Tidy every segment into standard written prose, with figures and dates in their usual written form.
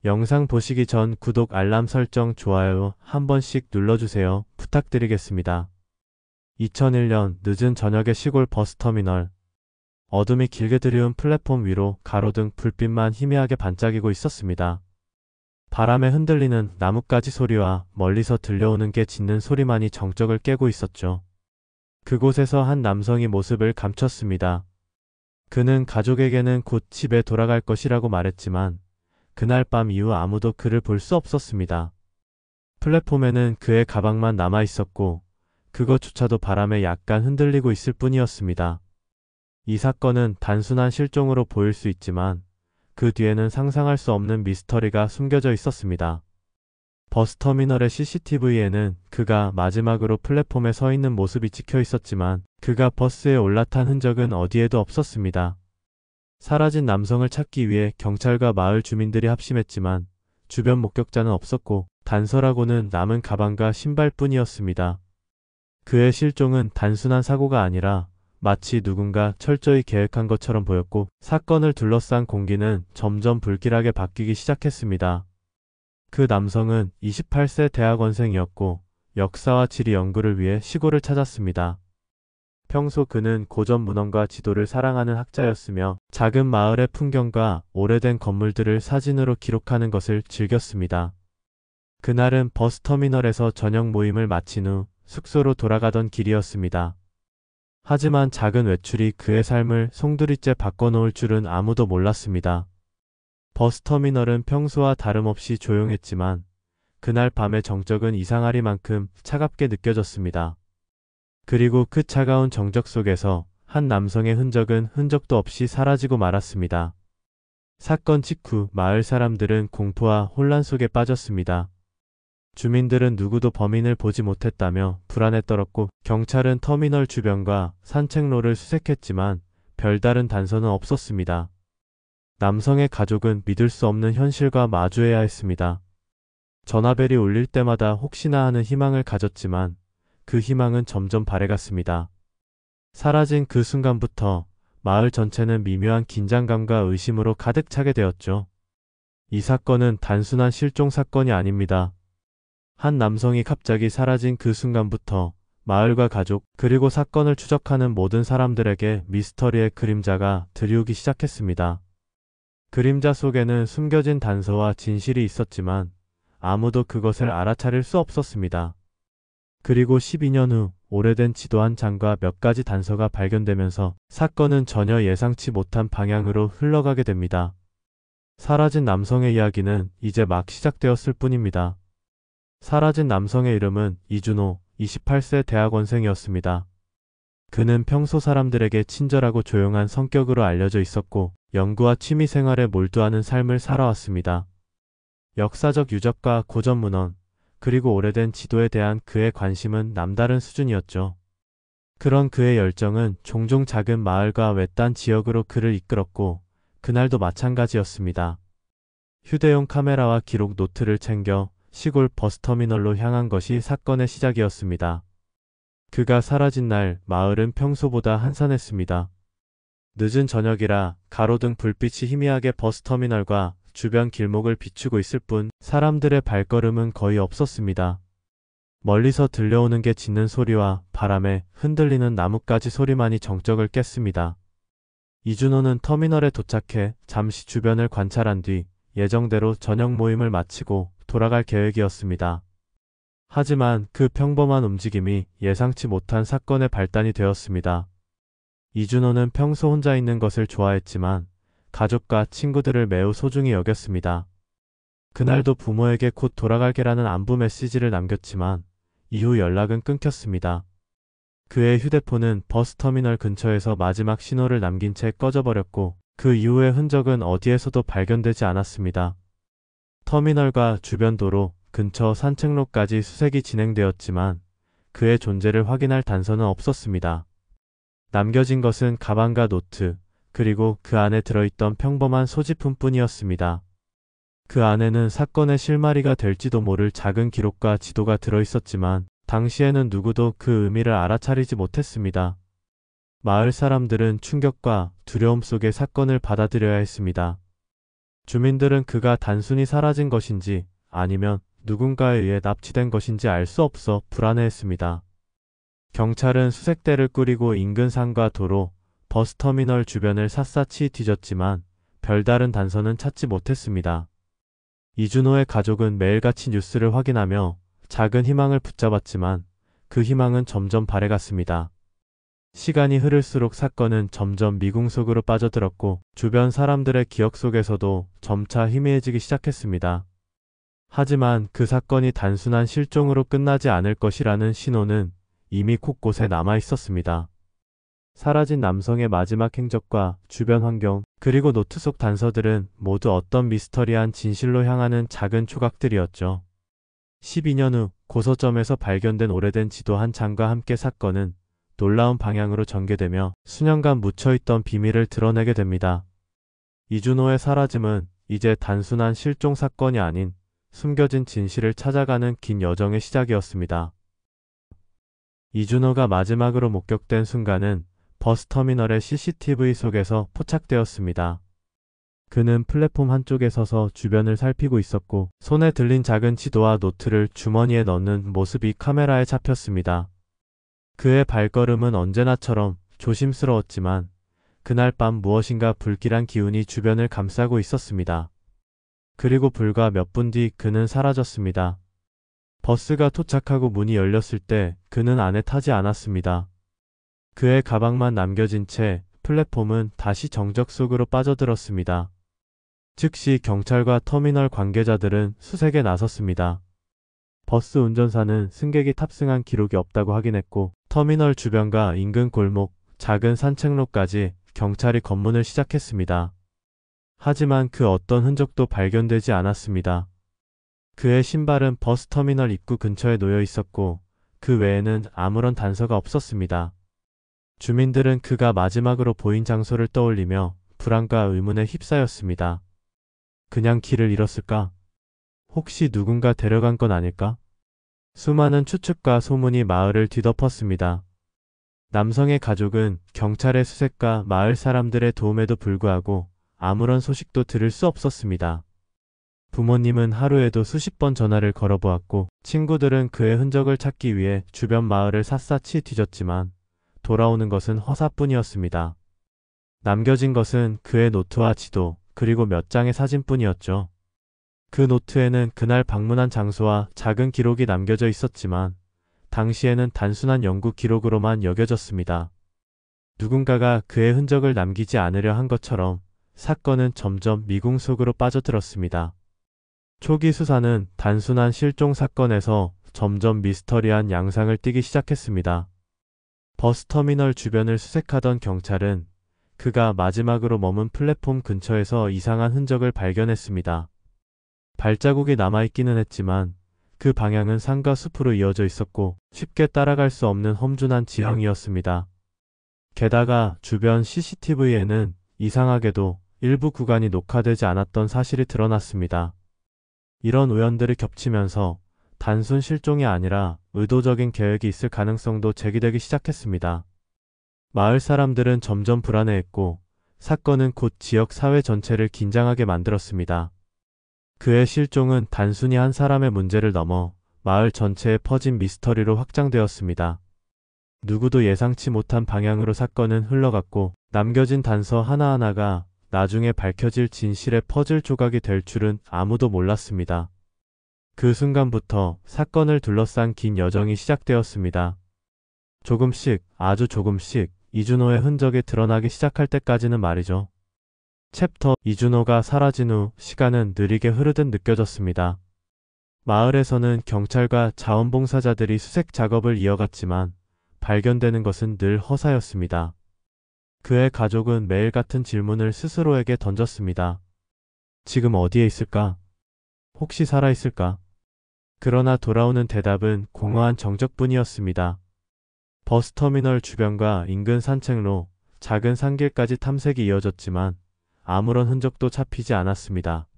영상 보시기 전 구독, 알람 설정, 좋아요 한 번씩 눌러주세요. 부탁드리겠습니다. 2001년 늦은 저녁의 시골 버스터미널. 어둠이 길게 드리운 플랫폼 위로 가로등 불빛만 희미하게 반짝이고 있었습니다. 바람에 흔들리는 나뭇가지 소리와 멀리서 들려오는 개 짖는 소리만이 정적을 깨고 있었죠. 그곳에서 한 남성이 모습을 감췄습니다. 그는 가족에게는 곧 집에 돌아갈 것이라고 말했지만 그날 밤 이후 아무도 그를 볼 수 없었습니다. 플랫폼에는 그의 가방만 남아 있었고 그것조차도 바람에 약간 흔들리고 있을 뿐이었습니다. 이 사건은 단순한 실종으로 보일 수 있지만 그 뒤에는 상상할 수 없는 미스터리가 숨겨져 있었습니다. 버스터미널의 CCTV에는 그가 마지막으로 플랫폼에 서 있는 모습이 찍혀 있었지만 그가 버스에 올라탄 흔적은 어디에도 없었습니다. 사라진 남성을 찾기 위해 경찰과 마을 주민들이 합심했지만 주변 목격자는 없었고 단서라고는 남은 가방과 신발뿐이었습니다. 그의 실종은 단순한 사고가 아니라 마치 누군가 철저히 계획한 것처럼 보였고 사건을 둘러싼 공기는 점점 불길하게 바뀌기 시작했습니다. 그 남성은 28세 대학원생이었고 역사와 지리 연구를 위해 시골을 찾았습니다. 평소 그는 고전 문헌과 지도를 사랑하는 학자였으며 작은 마을의 풍경과 오래된 건물들을 사진으로 기록하는 것을 즐겼습니다. 그날은 버스터미널에서 저녁 모임을 마친 후 숙소로 돌아가던 길이었습니다. 하지만 작은 외출이 그의 삶을 송두리째 바꿔놓을 줄은 아무도 몰랐습니다. 버스터미널은 평소와 다름없이 조용했지만 그날 밤의 정적은 이상하리만큼 차갑게 느껴졌습니다. 그리고 그 차가운 정적 속에서 한 남성의 흔적은 흔적도 없이 사라지고 말았습니다. 사건 직후 마을 사람들은 공포와 혼란 속에 빠졌습니다. 주민들은 누구도 범인을 보지 못했다며 불안에 떨었고 경찰은 터미널 주변과 산책로를 수색했지만 별다른 단서는 없었습니다. 남성의 가족은 믿을 수 없는 현실과 마주해야 했습니다. 전화벨이 울릴 때마다 혹시나 하는 희망을 가졌지만 그 희망은 점점 바래갔습니다. 사라진 그 순간부터 마을 전체는 미묘한 긴장감과 의심으로 가득 차게 되었죠. 이 사건은 단순한 실종 사건이 아닙니다. 한 남성이 갑자기 사라진 그 순간부터 마을과 가족 그리고 사건을 추적하는 모든 사람들에게 미스터리의 그림자가 드리우기 시작했습니다. 그림자 속에는 숨겨진 단서와 진실이 있었지만 아무도 그것을 알아차릴 수 없었습니다. 그리고 12년 후 오래된 지도 한 장과 몇 가지 단서가 발견되면서 사건은 전혀 예상치 못한 방향으로 흘러가게 됩니다. 사라진 남성의 이야기는 이제 막 시작되었을 뿐입니다. 사라진 남성의 이름은 이준호, 28세 대학원생이었습니다. 그는 평소 사람들에게 친절하고 조용한 성격으로 알려져 있었고 연구와 취미 생활에 몰두하는 삶을 살아왔습니다. 역사적 유적과 고전 문헌, 그리고 오래된 지도에 대한 그의 관심은 남다른 수준이었죠. 그런 그의 열정은 종종 작은 마을과 외딴 지역으로 그를 이끌었고 그날도 마찬가지였습니다. 휴대용 카메라와 기록 노트를 챙겨 시골 버스터미널로 향한 것이 사건의 시작이었습니다. 그가 사라진 날 마을은 평소보다 한산했습니다. 늦은 저녁이라 가로등 불빛이 희미하게 버스터미널과 주변 길목을 비추고 있을 뿐 사람들의 발걸음은 거의 없었습니다. 멀리서 들려오는 게 짖는 소리와 바람에 흔들리는 나뭇가지 소리만이 정적을 깼습니다. 이준호는 터미널에 도착해 잠시 주변을 관찰한 뒤 예정대로 저녁 모임을 마치고 돌아갈 계획이었습니다. 하지만 그 평범한 움직임이 예상치 못한 사건의 발단이 되었습니다. 이준호는 평소 혼자 있는 것을 좋아했지만 가족과 친구들을 매우 소중히 여겼습니다. 그날도 부모에게 곧 돌아갈게라는 안부 메시지를 남겼지만 이후 연락은 끊겼습니다. 그의 휴대폰은 버스터미널 근처에서 마지막 신호를 남긴 채 꺼져버렸고 그 이후의 흔적은 어디에서도 발견되지 않았습니다. 터미널과 주변 도로, 근처 산책로까지 수색이 진행되었지만 그의 존재를 확인할 단서는 없었습니다. 남겨진 것은 가방과 노트, 그리고 그 안에 들어있던 평범한 소지품뿐이었습니다. 그 안에는 사건의 실마리가 될지도 모를 작은 기록과 지도가 들어있었지만 당시에는 누구도 그 의미를 알아차리지 못했습니다. 마을 사람들은 충격과 두려움 속에 사건을 받아들여야 했습니다. 주민들은 그가 단순히 사라진 것인지 아니면 누군가에 의해 납치된 것인지 알 수 없어 불안해했습니다. 경찰은 수색대를 꾸리고 인근 산과 도로, 버스터미널 주변을 샅샅이 뒤졌지만 별다른 단서는 찾지 못했습니다. 이준호의 가족은 매일같이 뉴스를 확인하며 작은 희망을 붙잡았지만 그 희망은 점점 발해갔습니다. 시간이 흐를수록 사건은 점점 미궁 속으로 빠져들었고 주변 사람들의 기억 속에서도 점차 희미해지기 시작했습니다. 하지만 그 사건이 단순한 실종으로 끝나지 않을 것이라는 신호는 이미 곳곳에 남아 있었습니다. 사라진 남성의 마지막 행적과 주변 환경, 그리고 노트 속 단서들은 모두 어떤 미스터리한 진실로 향하는 작은 조각들이었죠. 12년 후 고서점에서 발견된 오래된 지도 한 장과 함께 사건은 놀라운 방향으로 전개되며 수년간 묻혀있던 비밀을 드러내게 됩니다. 이준호의 사라짐은 이제 단순한 실종 사건이 아닌 숨겨진 진실을 찾아가는 긴 여정의 시작이었습니다. 이준호가 마지막으로 목격된 순간은 버스터미널의 CCTV 속에서 포착되었습니다. 그는 플랫폼 한쪽에 서서 주변을 살피고 있었고 손에 들린 작은 지도와 노트를 주머니에 넣는 모습이 카메라에 잡혔습니다. 그의 발걸음은 언제나처럼 조심스러웠지만 그날 밤 무엇인가 불길한 기운이 주변을 감싸고 있었습니다. 그리고 불과 몇 분 뒤 그는 사라졌습니다. 버스가 도착하고 문이 열렸을 때 그는 안에 타지 않았습니다. 그의 가방만 남겨진 채 플랫폼은 다시 정적 속으로 빠져들었습니다. 즉시 경찰과 터미널 관계자들은 수색에 나섰습니다. 버스 운전사는 승객이 탑승한 기록이 없다고 확인했고 터미널 주변과 인근 골목, 작은 산책로까지 경찰이 검문을 시작했습니다. 하지만 그 어떤 흔적도 발견되지 않았습니다. 그의 신발은 버스터미널 입구 근처에 놓여 있었고 그 외에는 아무런 단서가 없었습니다. 주민들은 그가 마지막으로 보인 장소를 떠올리며 불안과 의문에 휩싸였습니다. 그냥 길을 잃었을까? 혹시 누군가 데려간 건 아닐까? 수많은 추측과 소문이 마을을 뒤덮었습니다. 남성의 가족은 경찰의 수색과 마을 사람들의 도움에도 불구하고 아무런 소식도 들을 수 없었습니다. 부모님은 하루에도 수십 번 전화를 걸어보았고 친구들은 그의 흔적을 찾기 위해 주변 마을을 샅샅이 뒤졌지만 돌아오는 것은 허사뿐이었습니다. 남겨진 것은 그의 노트와 지도, 그리고 몇 장의 사진뿐이었죠. 그 노트에는 그날 방문한 장소와 작은 기록이 남겨져 있었지만 당시에는 단순한 연구 기록으로만 여겨졌습니다. 누군가가 그의 흔적을 남기지 않으려 한 것처럼 사건은 점점 미궁 속으로 빠져들었습니다. 초기 수사는 단순한 실종 사건에서 점점 미스터리한 양상을 띠기 시작했습니다. 버스터미널 주변을 수색하던 경찰은 그가 마지막으로 머문 플랫폼 근처에서 이상한 흔적을 발견했습니다. 발자국이 남아있기는 했지만 그 방향은 산과 숲으로 이어져 있었고 쉽게 따라갈 수 없는 험준한 지형이었습니다. 게다가 주변 CCTV에는 이상하게도 일부 구간이 녹화되지 않았던 사실이 드러났습니다. 이런 우연들이 겹치면서 단순 실종이 아니라 의도적인 계획이 있을 가능성도 제기되기 시작했습니다. 마을 사람들은 점점 불안해했고 사건은 곧 지역 사회 전체를 긴장하게 만들었습니다. 그의 실종은 단순히 한 사람의 문제를 넘어 마을 전체에 퍼진 미스터리로 확장되었습니다. 누구도 예상치 못한 방향으로 사건은 흘러갔고 남겨진 단서 하나하나가 나중에 밝혀질 진실의 퍼즐 조각이 될 줄은 아무도 몰랐습니다. 그 순간부터 사건을 둘러싼 긴 여정이 시작되었습니다. 조금씩, 아주 조금씩 이준호의 흔적이 드러나기 시작할 때까지는 말이죠. 챕터 이준호가 사라진 후 시간은 느리게 흐르듯 느껴졌습니다. 마을에서는 경찰과 자원봉사자들이 수색 작업을 이어갔지만 발견되는 것은 늘 허사였습니다. 그의 가족은 매일 같은 질문을 스스로에게 던졌습니다. 지금 어디에 있을까? 혹시 살아있을까? 그러나 돌아오는 대답은 공허한 정적뿐이었습니다. 버스터미널 주변과 인근 산책로, 작은 산길까지 탐색이 이어졌지만 아무런 흔적도 잡히지 않았습니다.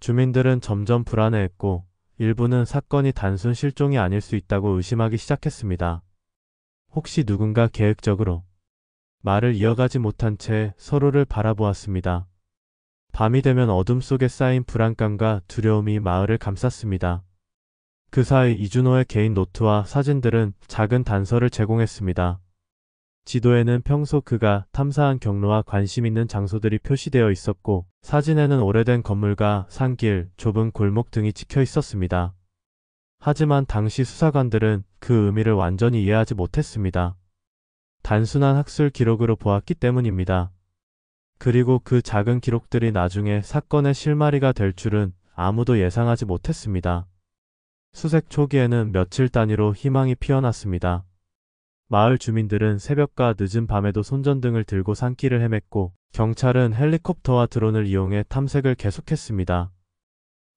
주민들은 점점 불안해했고 일부는 사건이 단순 실종이 아닐 수 있다고 의심하기 시작했습니다. 혹시 누군가 계획적으로 말을 이어가지 못한 채 서로를 바라보았습니다. 밤이 되면 어둠 속에 쌓인 불안감과 두려움이 마을을 감쌌습니다. 그 사이 이준호의 개인 노트와 사진들은 작은 단서를 제공했습니다. 지도에는 평소 그가 탐사한 경로와 관심 있는 장소들이 표시되어 있었고, 사진에는 오래된 건물과 산길, 좁은 골목 등이 찍혀 있었습니다. 하지만 당시 수사관들은 그 의미를 완전히 이해하지 못했습니다. 단순한 학술 기록으로 보았기 때문입니다. 그리고 그 작은 기록들이 나중에 사건의 실마리가 될 줄은 아무도 예상하지 못했습니다. 수색 초기에는 며칠 단위로 희망이 피어났습니다. 마을 주민들은 새벽과 늦은 밤에도 손전등을 들고 산길을 헤맸고, 경찰은 헬리콥터와 드론을 이용해 탐색을 계속했습니다.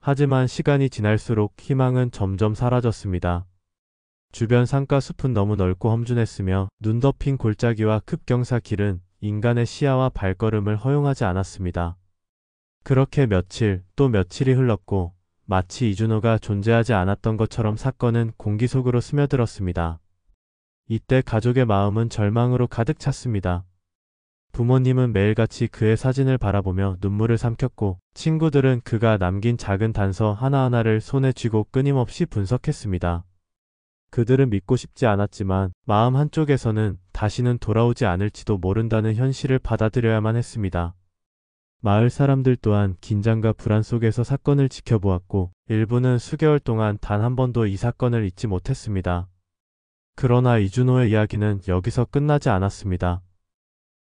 하지만 시간이 지날수록 희망은 점점 사라졌습니다. 주변 산과 숲은 너무 넓고 험준했으며 눈 덮인 골짜기와 급경사 길은 인간의 시야와 발걸음을 허용하지 않았습니다. 그렇게 며칠 또 며칠이 흘렀고, 마치 이준호가 존재하지 않았던 것처럼 사건은 공기 속으로 스며들었습니다. 이때 가족의 마음은 절망으로 가득 찼습니다. 부모님은 매일같이 그의 사진을 바라보며 눈물을 삼켰고, 친구들은 그가 남긴 작은 단서 하나하나를 손에 쥐고 끊임없이 분석했습니다. 그들은 믿고 싶지 않았지만 마음 한쪽에서는 다시는 돌아오지 않을지도 모른다는 현실을 받아들여야만 했습니다. 마을 사람들 또한 긴장과 불안 속에서 사건을 지켜보았고, 일부는 수개월 동안 단 한 번도 이 사건을 잊지 못했습니다. 그러나 이준호의 이야기는 여기서 끝나지 않았습니다.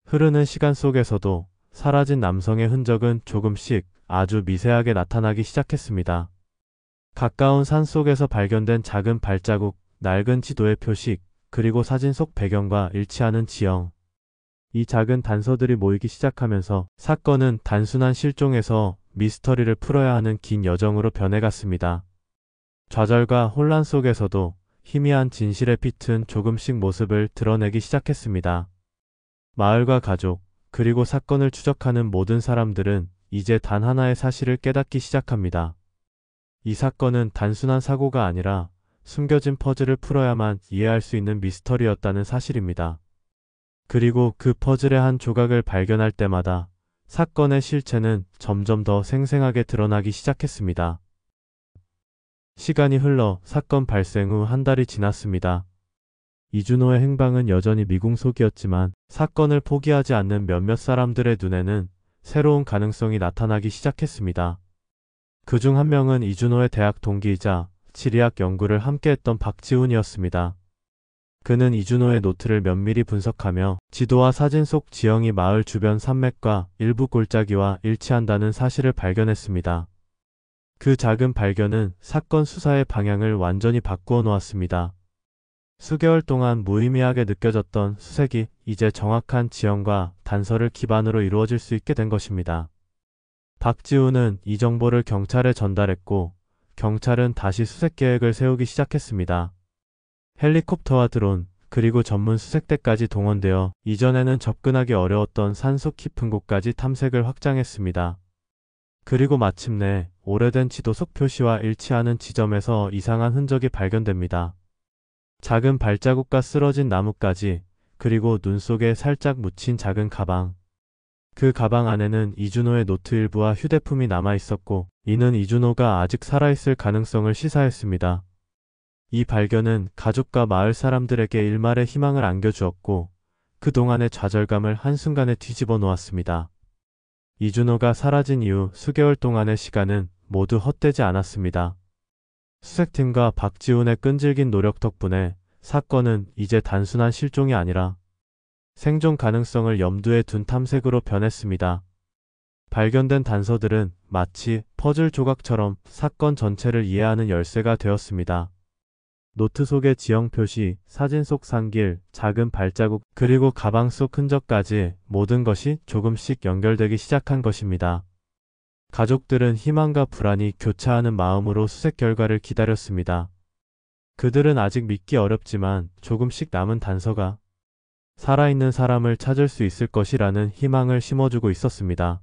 흐르는 시간 속에서도 사라진 남성의 흔적은 조금씩 아주 미세하게 나타나기 시작했습니다. 가까운 산 속에서 발견된 작은 발자국, 낡은 지도의 표식, 그리고 사진 속 배경과 일치하는 지형. 이 작은 단서들이 모이기 시작하면서 사건은 단순한 실종에서 미스터리를 풀어야 하는 긴 여정으로 변해갔습니다. 좌절과 혼란 속에서도 희미한 진실의 빛은 조금씩 모습을 드러내기 시작했습니다. 마을과 가족, 그리고 사건을 추적하는 모든 사람들은 이제 단 하나의 사실을 깨닫기 시작합니다. 이 사건은 단순한 사고가 아니라 숨겨진 퍼즐을 풀어야만 이해할 수 있는 미스터리였다는 사실입니다. 그리고 그 퍼즐의 한 조각을 발견할 때마다 사건의 실체는 점점 더 생생하게 드러나기 시작했습니다. 시간이 흘러 사건 발생 후 한 달이 지났습니다. 이준호의 행방은 여전히 미궁속이었지만 사건을 포기하지 않는 몇몇 사람들의 눈에는 새로운 가능성이 나타나기 시작했습니다. 그중 한 명은 이준호의 대학 동기이자 지리학 연구를 함께했던 박지훈이었습니다. 그는 이준호의 노트를 면밀히 분석하며 지도와 사진 속 지형이 마을 주변 산맥과 일부 골짜기와 일치한다는 사실을 발견했습니다. 그 작은 발견은 사건 수사의 방향을 완전히 바꾸어 놓았습니다. 수개월 동안 무의미하게 느껴졌던 수색이 이제 정확한 지형과 단서를 기반으로 이루어질 수 있게 된 것입니다. 박지훈은 이 정보를 경찰에 전달했고, 경찰은 다시 수색 계획을 세우기 시작했습니다. 헬리콥터와 드론, 그리고 전문 수색대까지 동원되어 이전에는 접근하기 어려웠던 산속 깊은 곳까지 탐색을 확장했습니다. 그리고 마침내 오래된 지도 속 표시와 일치하는 지점에서 이상한 흔적이 발견됩니다. 작은 발자국과 쓰러진 나뭇가지, 그리고 눈 속에 살짝 묻힌 작은 가방. 그 가방 안에는 이준호의 노트 일부와 휴대폰이 남아 있었고, 이는 이준호가 아직 살아있을 가능성을 시사했습니다. 이 발견은 가족과 마을 사람들에게 일말의 희망을 안겨주었고, 그동안의 좌절감을 한순간에 뒤집어 놓았습니다. 이준호가 사라진 이후 수개월 동안의 시간은 모두 헛되지 않았습니다. 수색팀과 박지훈의 끈질긴 노력 덕분에 사건은 이제 단순한 실종이 아니라 생존 가능성을 염두에 둔 탐색으로 변했습니다. 발견된 단서들은 마치 퍼즐 조각처럼 사건 전체를 이해하는 열쇠가 되었습니다. 노트 속의 지형 표시, 사진 속 산길, 작은 발자국, 그리고 가방 속 흔적까지 모든 것이 조금씩 연결되기 시작한 것입니다. 가족들은 희망과 불안이 교차하는 마음으로 수색 결과를 기다렸습니다. 그들은 아직 믿기 어렵지만 조금씩 남은 단서가 살아있는 사람을 찾을 수 있을 것이라는 희망을 심어주고 있었습니다.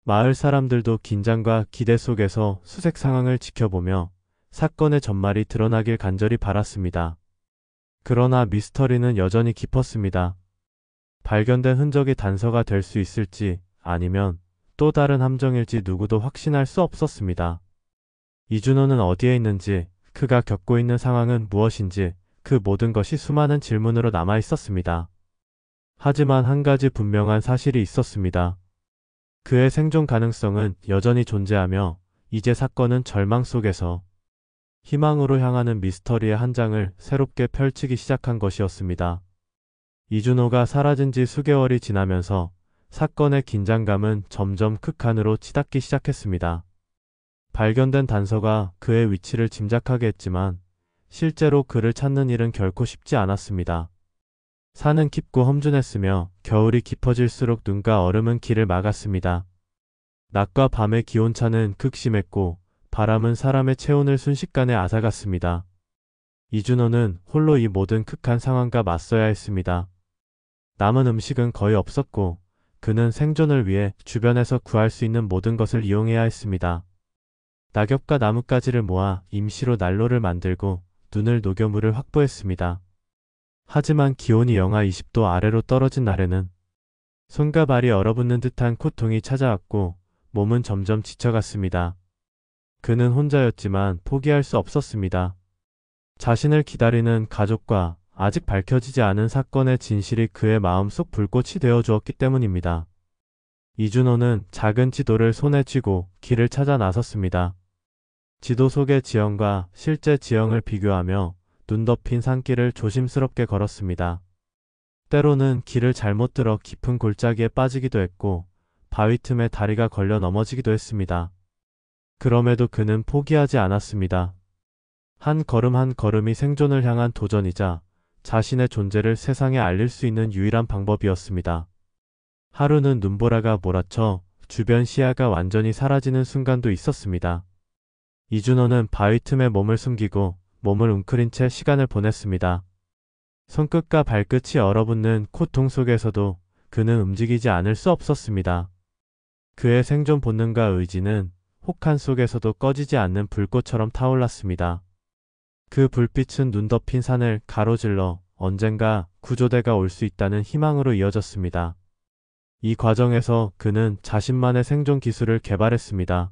마을 사람들도 긴장과 기대 속에서 수색 상황을 지켜보며 사건의 전말이 드러나길 간절히 바랐습니다. 그러나 미스터리는 여전히 깊었습니다. 발견된 흔적이 단서가 될 수 있을지, 아니면 또 다른 함정일지 누구도 확신할 수 없었습니다. 이준호는 어디에 있는지, 그가 겪고 있는 상황은 무엇인지, 그 모든 것이 수많은 질문으로 남아 있었습니다. 하지만 한 가지 분명한 사실이 있었습니다. 그의 생존 가능성은 여전히 존재하며 이제 사건은 절망 속에서 희망으로 향하는 미스터리의 한 장을 새롭게 펼치기 시작한 것이었습니다. 이준호가 사라진 지 수개월이 지나면서 사건의 긴장감은 점점 극한으로 치닫기 시작했습니다. 발견된 단서가 그의 위치를 짐작하게 했지만 실제로 그를 찾는 일은 결코 쉽지 않았습니다. 산은 깊고 험준했으며 겨울이 깊어질수록 눈과 얼음은 길을 막았습니다. 낮과 밤의 기온차는 극심했고 바람은 사람의 체온을 순식간에 앗아갔습니다. 이준호는 홀로 이 모든 극한 상황과 맞서야 했습니다. 남은 음식은 거의 없었고 그는 생존을 위해 주변에서 구할 수 있는 모든 것을 이용해야 했습니다. 낙엽과 나뭇가지를 모아 임시로 난로를 만들고 눈을 녹여 물을 확보했습니다. 하지만 기온이 영하 20도 아래로 떨어진 날에는 손과 발이 얼어붙는 듯한 고통이 찾아왔고 몸은 점점 지쳐갔습니다. 그는 혼자였지만 포기할 수 없었습니다. 자신을 기다리는 가족과 아직 밝혀지지 않은 사건의 진실이 그의 마음속 불꽃이 되어 주었기 때문입니다. 이준호는 작은 지도를 손에 쥐고 길을 찾아 나섰습니다. 지도 속의 지형과 실제 지형을 비교하며 눈 덮인 산길을 조심스럽게 걸었습니다. 때로는 길을 잘못 들어 깊은 골짜기에 빠지기도 했고 바위 틈에 다리가 걸려 넘어지기도 했습니다. 그럼에도 그는 포기하지 않았습니다. 한 걸음 한 걸음이 생존을 향한 도전이자 자신의 존재를 세상에 알릴 수 있는 유일한 방법이었습니다. 하루는 눈보라가 몰아쳐 주변 시야가 완전히 사라지는 순간도 있었습니다. 이준호는 바위 틈에 몸을 숨기고 몸을 웅크린 채 시간을 보냈습니다. 손끝과 발끝이 얼어붙는 고통 속에서도 그는 움직이지 않을 수 없었습니다. 그의 생존 본능과 의지는 혹한 속에서도 꺼지지 않는 불꽃처럼 타올랐습니다. 그 불빛은 눈 덮인 산을 가로질러 언젠가 구조대가 올 수 있다는 희망으로 이어졌습니다. 이 과정에서 그는 자신만의 생존 기술을 개발했습니다.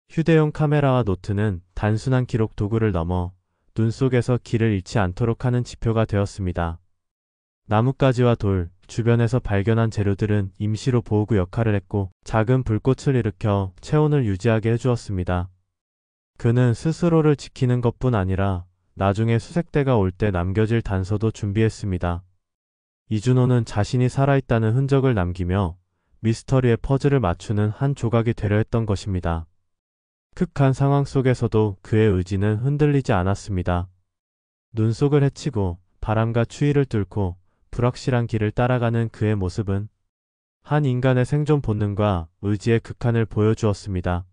휴대용 카메라와 노트는 단순한 기록 도구를 넘어 눈 속에서 길을 잃지 않도록 하는 지표가 되었습니다. 나뭇가지와 돌, 주변에서 발견한 재료들은 임시로 보호구 역할을 했고 작은 불꽃을 일으켜 체온을 유지하게 해주었습니다. 그는 스스로를 지키는 것뿐 아니라 나중에 수색대가 올 때 남겨질 단서도 준비했습니다. 이준호는 자신이 살아있다는 흔적을 남기며 미스터리의 퍼즐을 맞추는 한 조각이 되려 했던 것입니다. 극한 상황 속에서도 그의 의지는 흔들리지 않았습니다. 눈 속을 헤치고 바람과 추위를 뚫고 불확실한 길을 따라가는 그의 모습은 한 인간의 생존 본능과 의지의 극한을 보여주었습니다.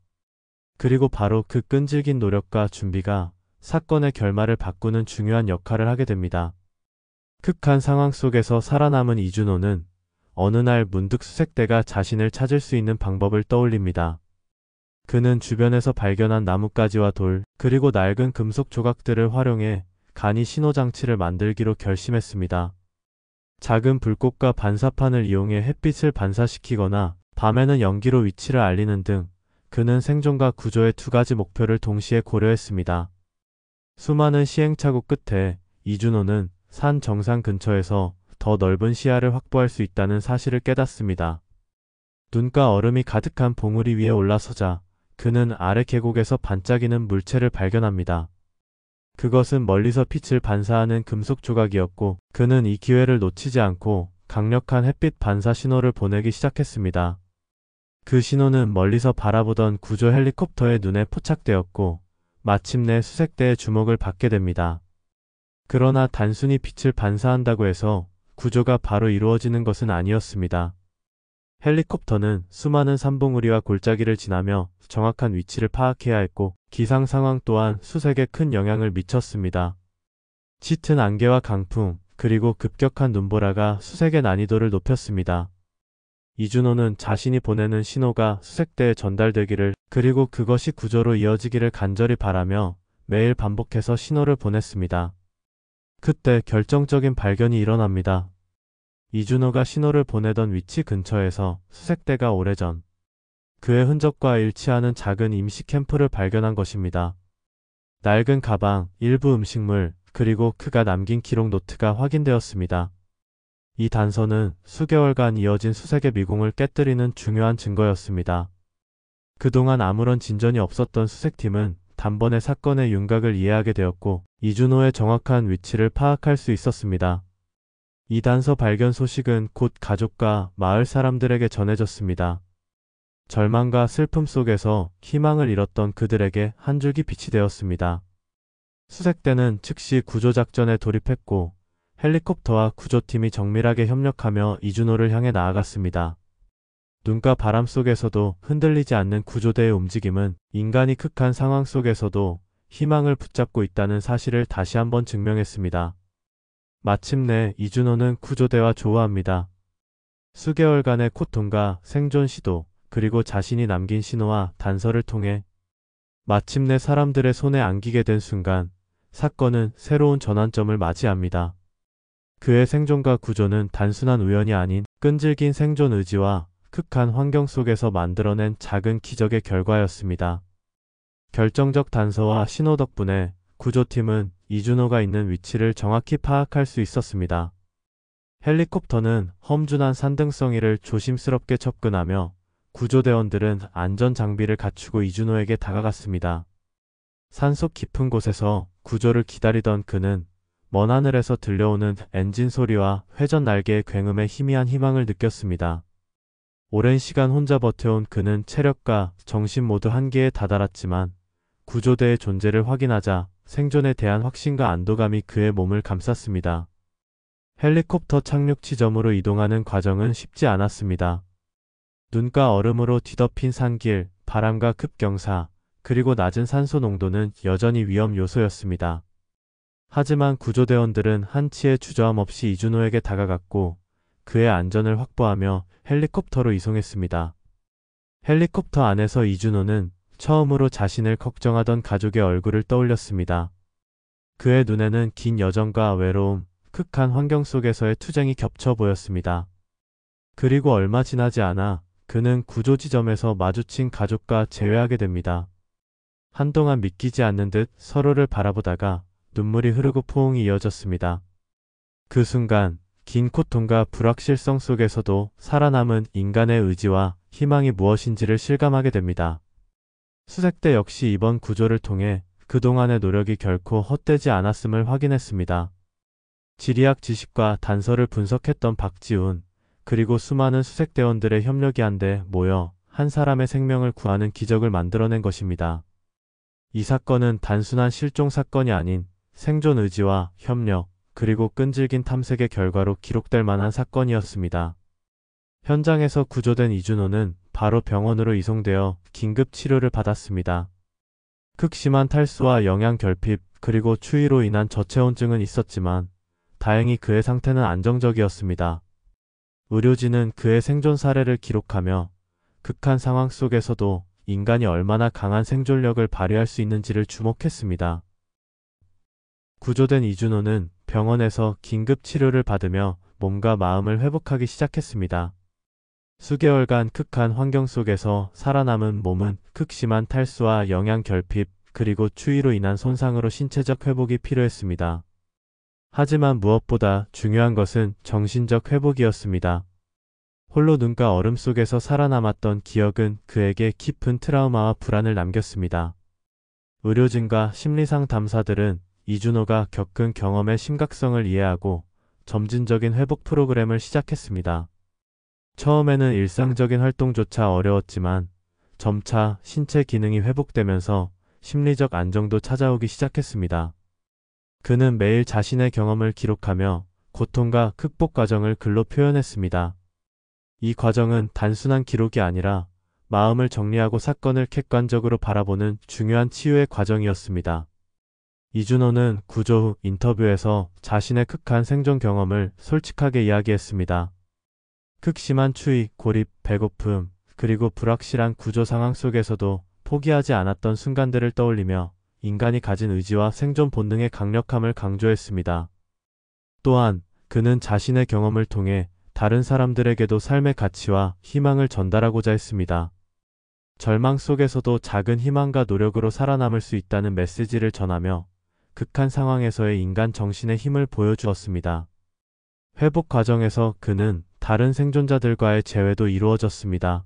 그리고 바로 그 끈질긴 노력과 준비가 사건의 결말을 바꾸는 중요한 역할을 하게 됩니다. 극한 상황 속에서 살아남은 이준호는 어느 날 문득 수색대가 자신을 찾을 수 있는 방법을 떠올립니다. 그는 주변에서 발견한 나뭇가지와 돌, 그리고 낡은 금속 조각들을 활용해 간이 신호장치를 만들기로 결심했습니다. 작은 불꽃과 반사판을 이용해 햇빛을 반사시키거나 밤에는 연기로 위치를 알리는 등 그는 생존과 구조의 두 가지 목표를 동시에 고려했습니다. 수많은 시행착오 끝에 이준호는 산 정상 근처에서 더 넓은 시야를 확보할 수 있다는 사실을 깨닫습니다. 눈과 얼음이 가득한 봉우리 위에 올라서자 그는 아래 계곡에서 반짝이는 물체를 발견합니다. 그것은 멀리서 빛을 반사하는 금속 조각이었고 그는 이 기회를 놓치지 않고 강력한 햇빛 반사 신호를 보내기 시작했습니다. 그 신호는 멀리서 바라보던 구조 헬리콥터의 눈에 포착되었고 마침내 수색대의 주목을 받게 됩니다. 그러나 단순히 빛을 반사한다고 해서 구조가 바로 이루어지는 것은 아니었습니다. 헬리콥터는 수많은 산봉우리와 골짜기를 지나며 정확한 위치를 파악해야 했고 기상 상황 또한 수색에 큰 영향을 미쳤습니다. 짙은 안개와 강풍, 그리고 급격한 눈보라가 수색의 난이도를 높였습니다. 이준호는 자신이 보내는 신호가 수색대에 전달되기를, 그리고 그것이 구조로 이어지기를 간절히 바라며 매일 반복해서 신호를 보냈습니다. 그때 결정적인 발견이 일어납니다. 이준호가 신호를 보내던 위치 근처에서 수색대가 오래전 그의 흔적과 일치하는 작은 임시 캠프를 발견한 것입니다. 낡은 가방, 일부 음식물, 그리고 그가 남긴 기록 노트가 확인되었습니다. 이 단서는 수개월간 이어진 수색의 미공을 깨뜨리는 중요한 증거였습니다. 그동안 아무런 진전이 없었던 수색팀은 단번에 사건의 윤곽을 이해하게 되었고 이준호의 정확한 위치를 파악할 수 있었습니다. 이 단서 발견 소식은 곧 가족과 마을 사람들에게 전해졌습니다. 절망과 슬픔 속에서 희망을 잃었던 그들에게 한 줄기 빛이 되었습니다. 수색대는 즉시 구조작전에 돌입했고 헬리콥터와 구조팀이 정밀하게 협력하며 이준호를 향해 나아갔습니다. 눈과 바람 속에서도 흔들리지 않는 구조대의 움직임은 인간이 극한 상황 속에서도 희망을 붙잡고 있다는 사실을 다시 한번 증명했습니다. 마침내 이준호는 구조대와 조우합니다. 수개월간의 고통과 생존 시도, 그리고 자신이 남긴 신호와 단서를 통해 마침내 사람들의 손에 안기게 된 순간 사건은 새로운 전환점을 맞이합니다. 그의 생존과 구조는 단순한 우연이 아닌 끈질긴 생존 의지와 극한 환경 속에서 만들어낸 작은 기적의 결과였습니다. 결정적 단서와 신호 덕분에 구조팀은 이준호가 있는 위치를 정확히 파악할 수 있었습니다. 헬리콥터는 험준한 산등성이를 조심스럽게 접근하며 구조대원들은 안전장비를 갖추고 이준호에게 다가갔습니다. 산속 깊은 곳에서 구조를 기다리던 그는 먼 하늘에서 들려오는 엔진 소리와 회전 날개의 굉음에 희미한 희망을 느꼈습니다. 오랜 시간 혼자 버텨온 그는 체력과 정신 모두 한계에 다다랐지만 구조대의 존재를 확인하자 생존에 대한 확신과 안도감이 그의 몸을 감쌌습니다. 헬리콥터 착륙 지점으로 이동하는 과정은 쉽지 않았습니다. 눈과 얼음으로 뒤덮인 산길, 바람과 급경사, 그리고 낮은 산소 농도는 여전히 위험 요소였습니다. 하지만 구조대원들은 한치의 주저함 없이 이준호에게 다가갔고 그의 안전을 확보하며 헬리콥터로 이송했습니다. 헬리콥터 안에서 이준호는 처음으로 자신을 걱정하던 가족의 얼굴을 떠올렸습니다. 그의 눈에는 긴 여정과 외로움, 극한 환경 속에서의 투쟁이 겹쳐 보였습니다. 그리고 얼마 지나지 않아 그는 구조 지점에서 마주친 가족과 재회하게 됩니다. 한동안 믿기지 않는 듯 서로를 바라보다가 눈물이 흐르고 포옹이 이어졌습니다. 그 순간 긴 고통과 불확실성 속에서도 살아남은 인간의 의지와 희망이 무엇인지를 실감하게 됩니다. 수색대 역시 이번 구조를 통해 그동안의 노력이 결코 헛되지 않았음을 확인했습니다. 지리학 지식과 단서를 분석했던 박지훈, 그리고 수많은 수색대원들의 협력이 한데 모여 한 사람의 생명을 구하는 기적을 만들어낸 것입니다. 이 사건은 단순한 실종 사건이 아닌 생존 의지와 협력, 그리고 끈질긴 탐색의 결과로 기록될 만한 사건이었습니다. 현장에서 구조된 이준호는 바로 병원으로 이송되어 긴급 치료를 받았습니다. 극심한 탈수와 영양 결핍, 그리고 추위로 인한 저체온증은 있었지만 다행히 그의 상태는 안정적이었습니다. 의료진은 그의 생존 사례를 기록하며 극한 상황 속에서도 인간이 얼마나 강한 생존력을 발휘할 수 있는지를 주목했습니다. 구조된 이준호는 병원에서 긴급 치료를 받으며 몸과 마음을 회복하기 시작했습니다. 수개월간 극한 환경 속에서 살아남은 몸은 극심한 탈수와 영양 결핍, 그리고 추위로 인한 손상으로 신체적 회복이 필요했습니다. 하지만 무엇보다 중요한 것은 정신적 회복이었습니다. 홀로 눈과 얼음 속에서 살아남았던 기억은 그에게 깊은 트라우마와 불안을 남겼습니다. 의료진과 심리상담사들은 이준호가 겪은 경험의 심각성을 이해하고 점진적인 회복 프로그램을 시작했습니다. 처음에는 일상적인 활동조차 어려웠지만 점차 신체 기능이 회복되면서 심리적 안정도 찾아오기 시작했습니다. 그는 매일 자신의 경험을 기록하며 고통과 극복 과정을 글로 표현했습니다. 이 과정은 단순한 기록이 아니라 마음을 정리하고 사건을 객관적으로 바라보는 중요한 치유의 과정이었습니다. 이준호는 구조 후 인터뷰에서 자신의 극한 생존 경험을 솔직하게 이야기했습니다. 극심한 추위, 고립, 배고픔, 그리고 불확실한 구조 상황 속에서도 포기하지 않았던 순간들을 떠올리며 인간이 가진 의지와 생존 본능의 강력함을 강조했습니다. 또한 그는 자신의 경험을 통해 다른 사람들에게도 삶의 가치와 희망을 전달하고자 했습니다. 절망 속에서도 작은 희망과 노력으로 살아남을 수 있다는 메시지를 전하며 극한 상황에서의 인간 정신의 힘을 보여주었습니다. 회복 과정에서 그는 다른 생존자들과의 재회도 이루어졌습니다.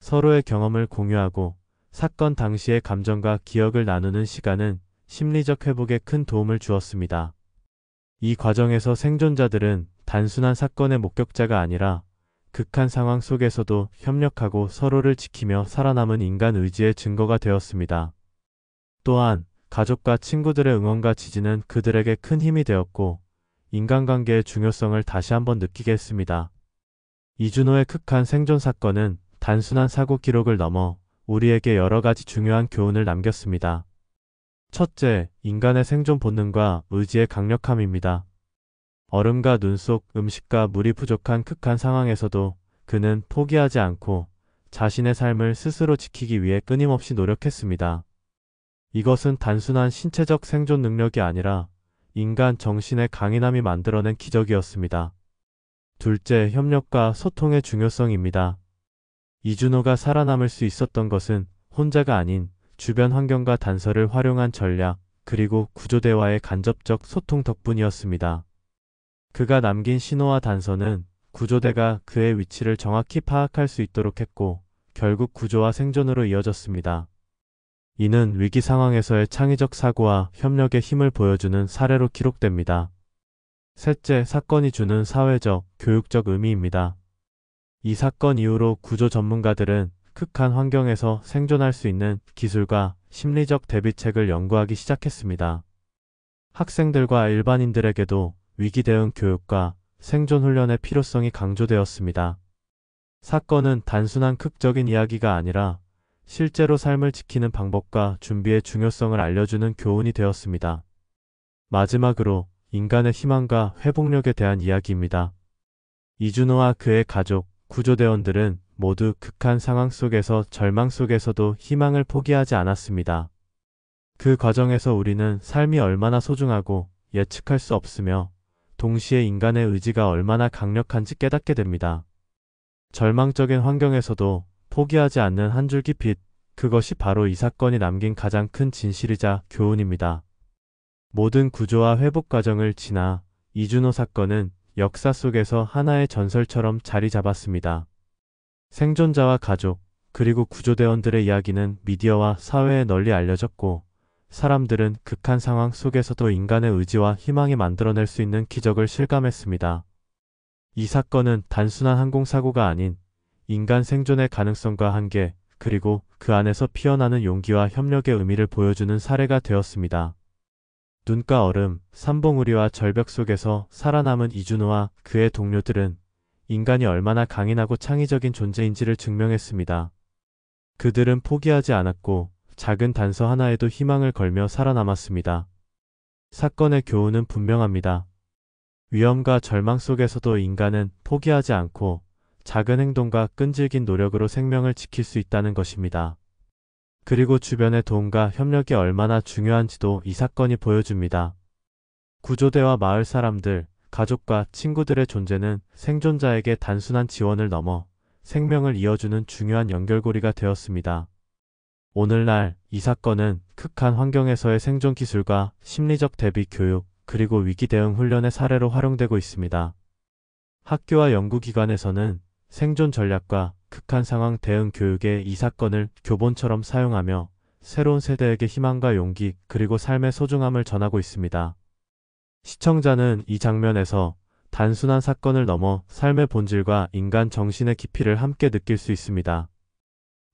서로의 경험을 공유하고 사건 당시의 감정과 기억을 나누는 시간은 심리적 회복에 큰 도움을 주었습니다. 이 과정에서 생존자들은 단순한 사건의 목격자가 아니라 극한 상황 속에서도 협력하고 서로를 지키며 살아남은 인간 의지의 증거가 되었습니다. 또한 가족과 친구들의 응원과 지지는 그들에게 큰 힘이 되었고 인간관계의 중요성을 다시 한번 느끼게 했습니다. 이준호의 극한 생존 사건은 단순한 사고 기록을 넘어 우리에게 여러 가지 중요한 교훈을 남겼습니다. 첫째, 인간의 생존 본능과 의지의 강력함입니다. 얼음과 눈 속 음식과 물이 부족한 극한 상황에서도 그는 포기하지 않고 자신의 삶을 스스로 지키기 위해 끊임없이 노력했습니다. 이것은 단순한 신체적 생존 능력이 아니라 인간 정신의 강인함이 만들어낸 기적이었습니다. 둘째, 협력과 소통의 중요성입니다. 이준호가 살아남을 수 있었던 것은 혼자가 아닌 주변 환경과 단서를 활용한 전략, 그리고 구조대와의 간접적 소통 덕분이었습니다. 그가 남긴 신호와 단서는 구조대가 그의 위치를 정확히 파악할 수 있도록 했고, 결국 구조와 생존으로 이어졌습니다. 이는 위기 상황에서의 창의적 사고와 협력의 힘을 보여주는 사례로 기록됩니다. 셋째, 사건이 주는 사회적, 교육적 의미입니다. 이 사건 이후로 구조 전문가들은 극한 환경에서 생존할 수 있는 기술과 심리적 대비책을 연구하기 시작했습니다. 학생들과 일반인들에게도 위기 대응 교육과 생존 훈련의 필요성이 강조되었습니다. 사건은 단순한 극적인 이야기가 아니라 실제로 삶을 지키는 방법과 준비의 중요성을 알려주는 교훈이 되었습니다. 마지막으로 인간의 희망과 회복력에 대한 이야기입니다. 이준호와 그의 가족, 구조대원들은 모두 극한 상황 속에서 절망 속에서도 희망을 포기하지 않았습니다. 그 과정에서 우리는 삶이 얼마나 소중하고 예측할 수 없으며 동시에 인간의 의지가 얼마나 강력한지 깨닫게 됩니다. 절망적인 환경에서도 포기하지 않는 한 줄기 빛, 그것이 바로 이 사건이 남긴 가장 큰 진실이자 교훈입니다. 모든 구조와 회복 과정을 지나 이준호 사건은 역사 속에서 하나의 전설처럼 자리 잡았습니다. 생존자와 가족, 그리고 구조대원들의 이야기는 미디어와 사회에 널리 알려졌고, 사람들은 극한 상황 속에서도 인간의 의지와 희망이 만들어낼 수 있는 기적을 실감했습니다. 이 사건은 단순한 항공사고가 아닌 인간 생존의 가능성과 한계, 그리고 그 안에서 피어나는 용기와 협력의 의미를 보여주는 사례가 되었습니다. 눈과 얼음, 산봉우리와 절벽 속에서 살아남은 이준호와 그의 동료들은 인간이 얼마나 강인하고 창의적인 존재인지를 증명했습니다. 그들은 포기하지 않았고 작은 단서 하나에도 희망을 걸며 살아남았습니다. 사건의 교훈은 분명합니다. 위험과 절망 속에서도 인간은 포기하지 않고 작은 행동과 끈질긴 노력으로 생명을 지킬 수 있다는 것입니다. 그리고 주변의 도움과 협력이 얼마나 중요한지도 이 사건이 보여줍니다. 구조대와 마을 사람들, 가족과 친구들의 존재는 생존자에게 단순한 지원을 넘어 생명을 이어주는 중요한 연결고리가 되었습니다. 오늘날 이 사건은 극한 환경에서의 생존 기술과 심리적 대비 교육, 그리고 위기 대응 훈련의 사례로 활용되고 있습니다. 학교와 연구기관에서는 생존 전략과 극한 상황 대응 교육에 이 사건을 교본처럼 사용하며 새로운 세대에게 희망과 용기, 그리고 삶의 소중함을 전하고 있습니다. 시청자는 이 장면에서 단순한 사건을 넘어 삶의 본질과 인간 정신의 깊이를 함께 느낄 수 있습니다.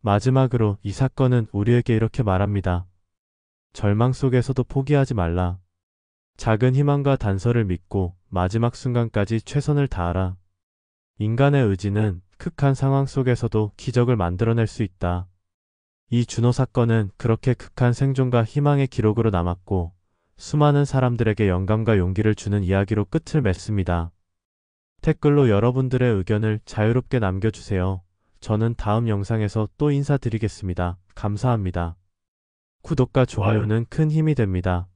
마지막으로 이 사건은 우리에게 이렇게 말합니다. 절망 속에서도 포기하지 말라. 작은 희망과 단서를 믿고 마지막 순간까지 최선을 다하라. 인간의 의지는 극한 상황 속에서도 기적을 만들어낼 수 있다. 이 준호 사건은 그렇게 극한 생존과 희망의 기록으로 남았고, 수많은 사람들에게 영감과 용기를 주는 이야기로 끝을 맺습니다. 댓글로 여러분들의 의견을 자유롭게 남겨주세요. 저는 다음 영상에서 또 인사드리겠습니다. 감사합니다. 구독과 좋아요는 큰 힘이 됩니다.